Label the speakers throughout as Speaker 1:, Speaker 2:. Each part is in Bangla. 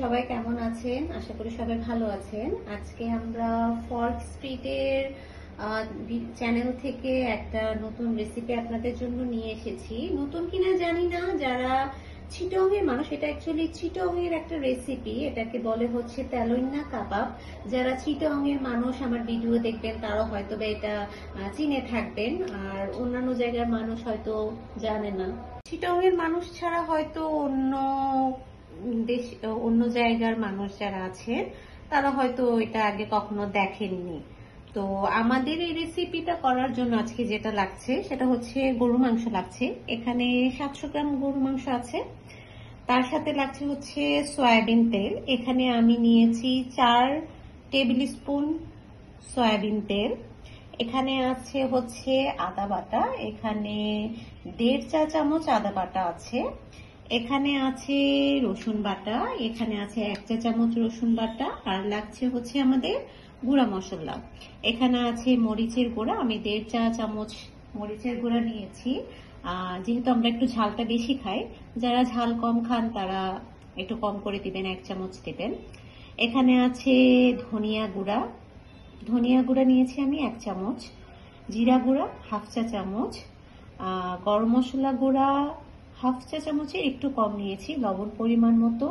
Speaker 1: সবাই কেমন আছেন? আশা করি সবাই ভালো আছেন। আজকে আমরা ফর্ক স্ট্রিটের চ্যানেল থেকে একটা নতুন রেসিপি আপনাদের জন্য নিয়ে এসেছি। নতুন কিনা জানি না, যারা চিটং এর মানুষ, এটা অ্যাকচুয়ালি চিটং এর একটা রেসিপি, এটাকে বলে হচ্ছে তেলন্না কাবাব। যারা চিটং এর মানুষ আমার ভিডিও দেখবেন তারা হয়তো বা এটা চিনে থাকবেন, আর অন্যান্য জায়গার মানুষ হয়তো জানে না। চিটং এর মানুষ ছাড়া হয়তো অন্য জায়গার মানুষ যারা আছেন তারা হয়তো এটা আগে কখনো দেখেননি। তো আমাদের এই রেসিপিটা করার জন্য আজকে যেটা লাগছে সেটা হচ্ছে গরু মাংস লাগছে। এখানে 700 গ্রাম গরু মাংস আছে। তার সাথে লাগছে হচ্ছে সয়াবিন তেল। এখানে আমি নিয়েছি 4 টেবিল স্পুন সয়াবিন তেল। এখানে আছে হচ্ছে আদা বাটা, এখানে 1.5 চা চামচ আদা বাটা আছে। এখানে আছে রসুন বাটা, এখানে আছে 1 চা চামচ রসুন বাটা। আর লাগছে হচ্ছে আমাদের গুঁড়া মশলা। এখানে আছে মরিচের গুঁড়া, আমি 1.5 চা চামচ মরিচের গুঁড়া নিয়েছি। যেহেতু আমরা একটু ঝালটা বেশি খাই, যারা ঝাল কম খান তারা একটু কম করে দিবেন, 1 চামচ দিবেন। এখানে আছে ধনিয়া গুঁড়া, ধনিয়া গুঁড়া নিয়েছি আমি 1 চামচ। জিরা গুঁড়া 1/2 চা চামচ। গরম মশলা গুঁড়া 1/2 চা চামচের একটু কম নিয়েছি, লবণ পরিমাণ মতো।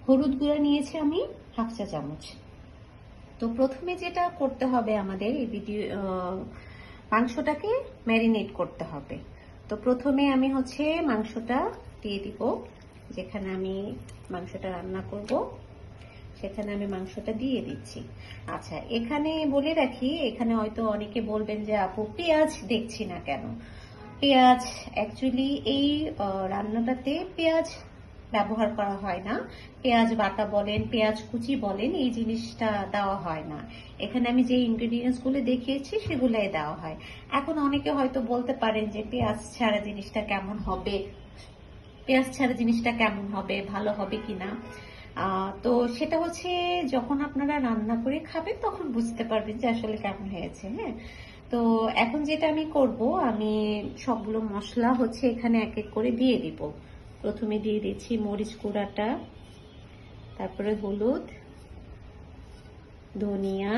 Speaker 1: হলুদ গুঁড়া নিয়েছি আমি 1/2 চা চামচ। তো প্রথমে যেটা করতে হবে আমাদের এই মাংসটাকে ম্যারিনেট করতে হবে। তো প্রথমে আমি হচ্ছে মাংসটা দিয়ে দিব, যেখানে আমি মাংসটা রান্না করব সেখানে আমি মাংসটা দিয়ে দিচ্ছি। আচ্ছা, এখানে বলে রাখি, এখানে হয়তো অনেকে বলবেন যে আপু পেঁয়াজ দেখছি না কেন। পেঁয়াজ অ্যাকচুয়ালি এই রান্নাটাতে পেঁয়াজ ব্যবহার করা হয় না। পেঁয়াজ বাটা বলেন, পেঁয়াজ কুচি বলেন, এই জিনিসটা দেওয়া হয় না। এখানে আমি যে ইনগ্রেডিয়েন্টস গুলো দেখিয়েছি সেগুলাই দেওয়া হয়। এখন অনেকে হয়তো বলতে পারেন যে পেঁয়াজ ছাড়া জিনিসটা কেমন হবে, পেঁয়াজ ছাড়া জিনিসটা কেমন হবে, ভালো হবে কিনা। তো সেটা হচ্ছে যখন আপনারা রান্না করে খাবেন তখন বুঝতে পারবেন যে আসলে কেমন হয়েছে। হ্যাঁ, তো এখন যেটা আমি করব, আমি সবগুলো মশলা হচ্ছে এখানে এক এক করে দিয়ে দিব। প্রথমে দিয়ে দিচ্ছি মরিচ গুঁড়াটা, তারপরে হলুদ, ধনিয়া,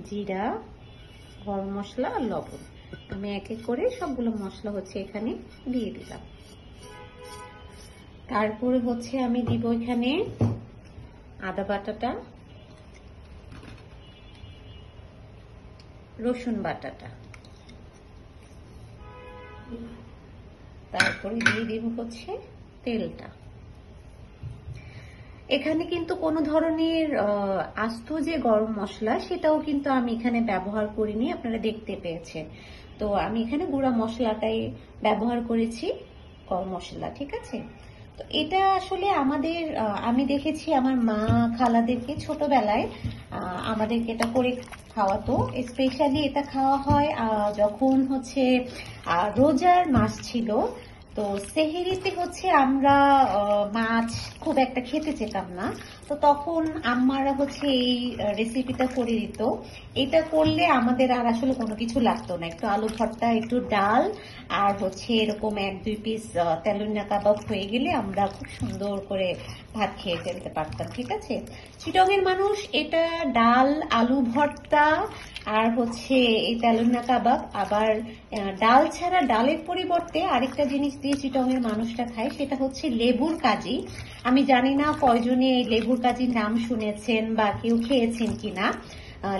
Speaker 1: জিরা, গরম মশলা আর লবণ। আমি এক এক করে সবগুলো মশলা হচ্ছে এখানে দিয়ে দিলাম। তারপরে হচ্ছে আমি দিব এখানে আদা বাটাটা, রসুন বাটাটা, তারপরে দিয়ে দিব হচ্ছে তেলটা। এখানে কিন্তু কোনো ধরনের আস্ত যে গরম মশলা সেটাও কিন্তু আমি এখানে ব্যবহার করিনি, আপনারা দেখতে পেয়েছেন। তো আমি এখানে গুঁড়া মশলাটাই ব্যবহার করেছি, গরম মশলা। ঠিক আছে, তো এটা আসলে আমাদের আমি দেখেছি আমার মা খালাদেরকে ছোটবেলায় আমাদেরকে এটা করে খাওয়াতো। স্পেশালি এটা খাওয়া হয় যখন হচ্ছে রোজার মাস ছিল। তো সেহেরিতে হচ্ছে আমরা মাছ খুব একটা খেতে চেতাম না, তো তখন আম্মারা হচ্ছে এই রেসিপিটা করে দিত। এটা করলে আমাদের আর আসলে কোনো কিছু লাগতো না, একটু আলু ভর্তা, একটু ডাল, আর হচ্ছে এরকম 1-2 পিস তেলুন্না কাবাব হয়ে গেলে আমরা খুব সুন্দর করে ভাত খেয়ে ফেলতে পারতাম। ঠিক আছে, চিটং এর মানুষ এটা ডাল, আলু ভর্তা আর হচ্ছে এই তেলুন্না কাবাব, আবার ডাল ছাড়া ডালের পরিবর্তে আরেকটা জিনিস দিয়ে চিটং এর মানুষটা খায়, সেটা হচ্ছে লেবুর কাজি। আমি জানি না কয়জনে এই লেবুর কাজির নাম শুনেছেন বা কেউ খেয়েছেন কিনা।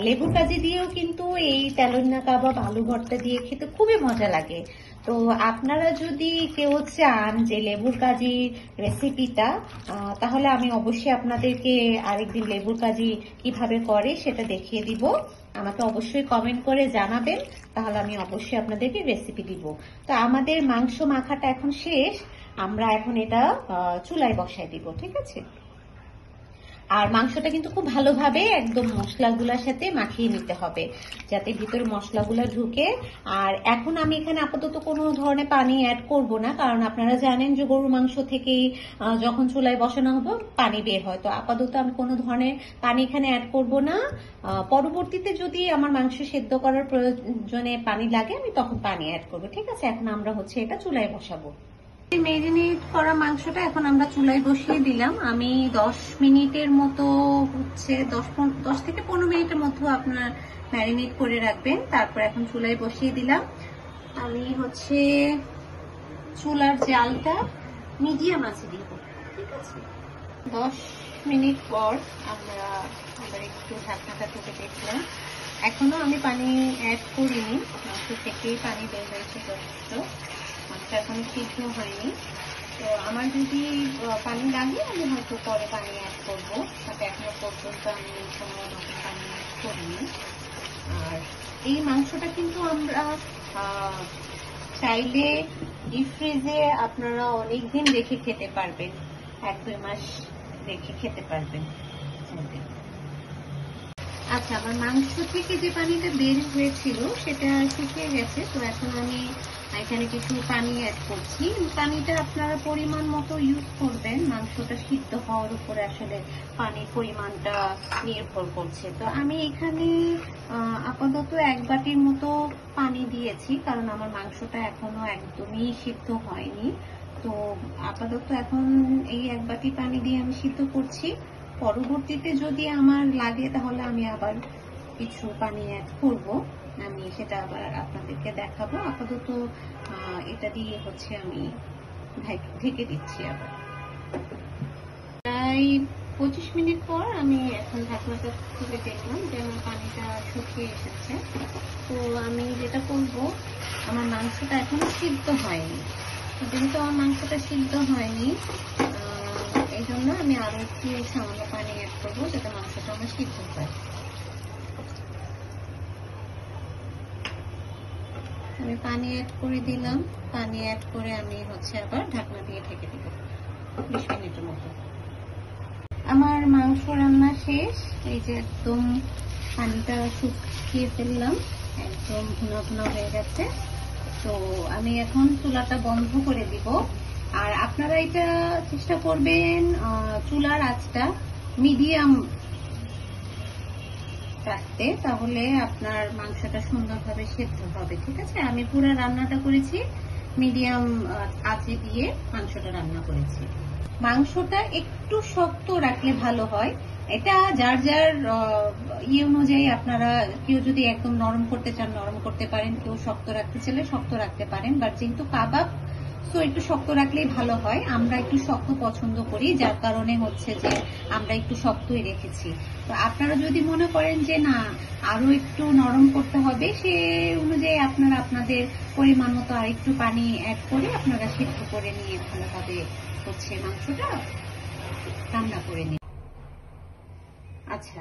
Speaker 1: লেবুর কাজি দিয়েও কিন্তু এই তেলুন্না কাবাব, আলু ভর্তা দিয়ে খেতে খুবই মজা লাগে। তো আপনারা যদি কেউ চান যে লেবুর কাজি রেসিপিটা, তাহলে আমি অবশ্যই আপনাদেরকে আরেকদিন লেবুর কাজি কিভাবে করে সেটা দেখিয়ে দিব। আমাকে অবশ্যই কমেন্ট করে জানাবেন, তাহলে আমি অবশ্যই আপনাদেরকে রেসিপি দিব। তো আমাদের মাংস মাখাটা এখন শেষ, আমরা এখন এটা চুলায় বসাই দিব। ঠিক আছে, আর মাংসটা কিন্তু খুব ভালোভাবে একদম মশলাগুলোর সাথে মাখিয়ে নিতে হবে যাতে ভিতরে মশলাগুলো ঢুকে। আর এখন আমি এখানে আপাতত কোনো ধরনের পানি অ্যাড করব না, কারণ আপনারা জানেন যে গরুর মাংস থেকেই যখন চুলায় বসানো হবে পানি বের হয়। তো আপাতত আমি কোনো ধরনের পানি এখানে অ্যাড করব না। পরবর্তীতে যদি আমার মাংস সেদ্ধ করার প্রয়োজনে পানি লাগে আমি তখন পানি অ্যাড করব। ঠিক আছে, এখন আমরা হচ্ছে এটা চুলায় বসাবো। মেরিনেট করা মাংসটা এখন আমরা চুলায় বসিয়ে দিলাম। আমি 10 মিনিটের মতো হচ্ছে 10 থেকে 15 মিনিটের মতো আপনার ম্যারিনেট করে রাখবেন। তারপর এখন চুলায় বসিয়ে দিলাম। আমি হচ্ছে চুলার জালটা মিডিয়াম আছে দিব, ঠিক আছে। 10 মিনিট পর আমরা আবার একটু ঢাকনাটা তুলে দেখলাম। এখনো আমি পানি অ্যাড করিনি, মাংস থেকেই পানি বের হয়েছে যথেষ্ট, মাংস এখনো সিদ্ধ হয়নি। তো আমার যদি পানি লাগে আমি হয়তো পরে পানি অ্যাড করবো, তাতে এখনো পর্যন্ত আমি কোনো নতুন পানি অ্যাড করিনি। আর এই মাংসটা কিন্তু আমরা চাইলে ডিপ ফ্রিজে আপনারা অনেকদিন রেখে খেতে পারবেন, 1-2 মাস রেখে খেতে পারবেন। আচ্ছা, আমার মাংস থেকে যে পানিটা বের হয়েছিল সেটা শুকিয়ে গেছে। তো এখন আমি এখানে কিছু পানি অ্যাড করছি। পানিটা আপনারা পরিমাণ মতো ইউজ করবেন, মাংসটা সিদ্ধ হওয়ার উপরে আসলে পানির পরিমাণটা নির্ভর করছে। তো আমি এখানে আপাতত 1 বাটির মতো পানি দিয়েছি, কারণ আমার মাংসটা এখনো একদমই সিদ্ধ হয়নি। তো আপাতত এখন এই 1 বাটি পানি দিয়ে আমি সিদ্ধ করছি। পরবর্তীতে যদি আমার লাগে তাহলে আমি আবার কিছু পানি অ্যাড করব, আমি সেটা আবার আপনাদেরকে দেখাবো। আপাতত এটা দিয়ে হচ্ছে আমি ঢেকে দিচ্ছি। আবার প্রায় 25 মিনিট পর আমি এখন ঢাকনাটা খুলে দেখলাম যে আমার পানিটা শুকিয়ে এসেছে। তো আমি যেটা করব, আমার মাংসটা এখনো সিদ্ধ হয়নি, যেহেতু আমার মাংসটা সিদ্ধ হয়নি এই জন্য আমি আরো একটু সামান্য পানি অ্যাড করবো, যাতে মাংসটা আমার সিদ্ধ হয়। আমি পানি অ্যাড করে দিলাম, পানি অ্যাড করে আমি হচ্ছে আবার ঢাকনা দিয়ে ঢেকে দিব 20 মিনিটের মতো। আমার মাংস রান্না শেষ। এই যে একদম পানিটা শুকিয়ে ফেললাম, একদম ঘন ঘন হয়ে গেছে। তো আমি এখন চুলাটা বন্ধ করে দিব। আর আপনারা এটা চেষ্টা করবেন চুলার আঁচটা মিডিয়াম রাখতে, তাহলে আপনার মাংসটা সুন্দরভাবে সেদ্ধ হবে, ঠিক আছে। আমি পুরো রান্নাটা করেছি মিডিয়াম আঁচে দিয়ে, মাংসটা রান্না করেছি। মাংসটা একটু শক্ত রাখলে ভালো হয়, এটা যার যার অনুযায়ী। আপনারা কেউ যদি একদম নরম করতে চান নরম করতে পারেন, কেউ শক্ত রাখতে চাইলে শক্ত রাখতে পারেন। বাট যেহেতু কাবাব, তো একটু শক্ত রাখলেই ভালো হয়। আমরা একটু শক্ত পছন্দ করি, যার কারণে হচ্ছে যে আমরা একটু শক্তই রেখেছি। তো আপনারা যদি মনে করেন যে না আরো একটু নরম করতে হবে, সে অনুযায়ী আপনারা আপনাদের পরিমাণ মতো আর একটু পানি অ্যাড করে আপনারা সিদ্ধ করে নিয়ে ভালোভাবে হচ্ছে মাংসটা রান্না করে নিন। আচ্ছা,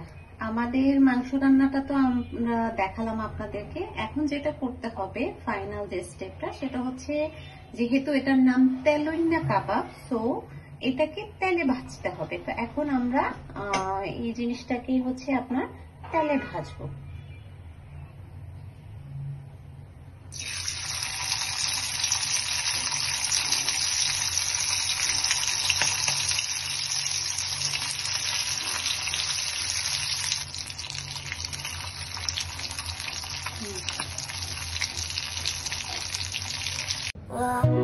Speaker 1: আমাদের মাংস রান্নাটা তো আমরা দেখালাম আপনাদেরকে। এখন যেটা করতে হবে, ফাইনাল যে স্টেপটা, সেটা হচ্ছে যেহেতু এটার নাম তেলইন্না কাবাব, তো এটাকে তেলে ভাজতে হবে। তো এখন আমরা এই জিনিসটাকেই হচ্ছে আপনার তেলে ভাজবো।
Speaker 2: Wow.